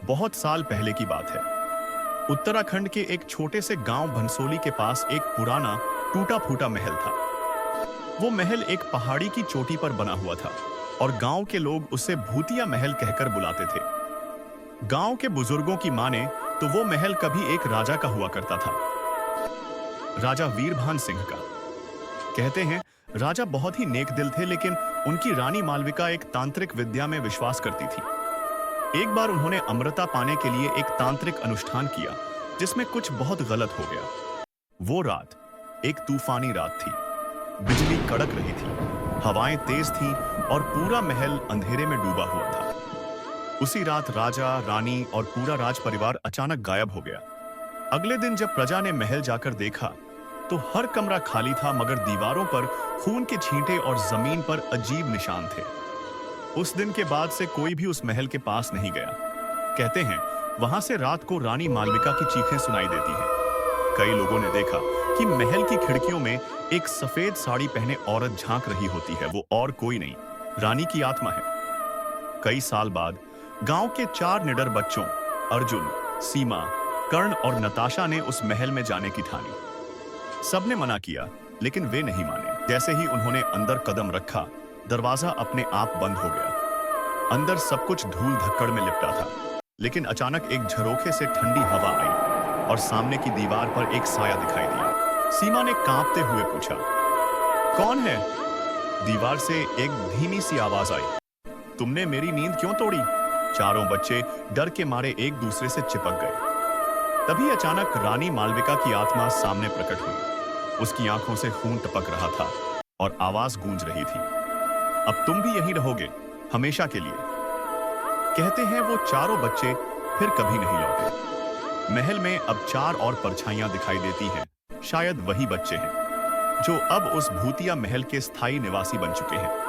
बहुत साल पहले की बात है। उत्तराखंड के एक छोटे से गांव भनसोली के पास एक पुराना टूटा फूटा महल था। वो महल एक पहाड़ी की चोटी पर बना हुआ था और गांव के लोग उसे भूतिया महल कहकर बुलाते थे। गांव के बुजुर्गों की माने तो वो महल कभी एक राजा का हुआ करता था, राजा वीरभान सिंह का। कहते हैं राजा बहुत ही नेक दिल थे, लेकिन उनकी रानी मालविका एक तांत्रिक विद्या में विश्वास करती थी। एक बार उन्होंने अमृता पाने के लिए एक तांत्रिक अनुष्ठान किया जिसमें कुछ बहुत गलत हो गया। वो रात एक तूफानी रात थी। बिजली कड़क रही थी, हवाएं तेज थीं और पूरा महल अंधेरे में डूबा हुआ था। उसी रात राजा, रानी और पूरा राज परिवार अचानक गायब हो गया। अगले दिन जब प्रजा ने महल जाकर देखा तो हर कमरा खाली था, मगर दीवारों पर खून के छींटे और जमीन पर अजीब निशान थे। उस दिन के बाद से कोई भी उस महल के पास नहीं गया। कहते हैं वहां से रात को रानी मालविका की चीखें सुनाई देती हैं। कई लोगों ने देखा कि महल की खिड़कियों में एक सफेद साड़ी पहने औरत झांक रही होती है। वो और कोई नहीं, रानी की आत्मा है। कई साल बाद गांव के 4 निडर बच्चों अर्जुन, सीमा, कर्ण और नताशा ने उस महल में जाने की ठानी। सबने मना किया, लेकिन वे नहीं माने। जैसे ही उन्होंने अंदर कदम रखा, दरवाजा अपने आप बंद हो गया। अंदर सब कुछ धूल धक्कड़ में लिपटा था, लेकिन अचानक एक झरोखे से ठंडी हवा आई और सामने की दीवार पर एक साया दिखाई दिया। सीमा ने कांपते हुए पूछा, कौन है? दीवार से एक धीमी सी आवाज आई, तुमने मेरी नींद क्यों तोड़ी? चारों बच्चे डर के मारे एक दूसरे से चिपक गए। तभी अचानक रानी मालविका की आत्मा सामने प्रकट हुई। उसकी आंखों से खून टपक रहा था और आवाज गूंज रही थी, अब तुम भी यहीं रहोगे हमेशा के लिए। कहते हैं वो चारों बच्चे फिर कभी नहीं लौटे। महल में अब 4 और परछाइयां दिखाई देती हैं। शायद वही बच्चे हैं जो अब उस भूतिया महल के स्थायी निवासी बन चुके हैं।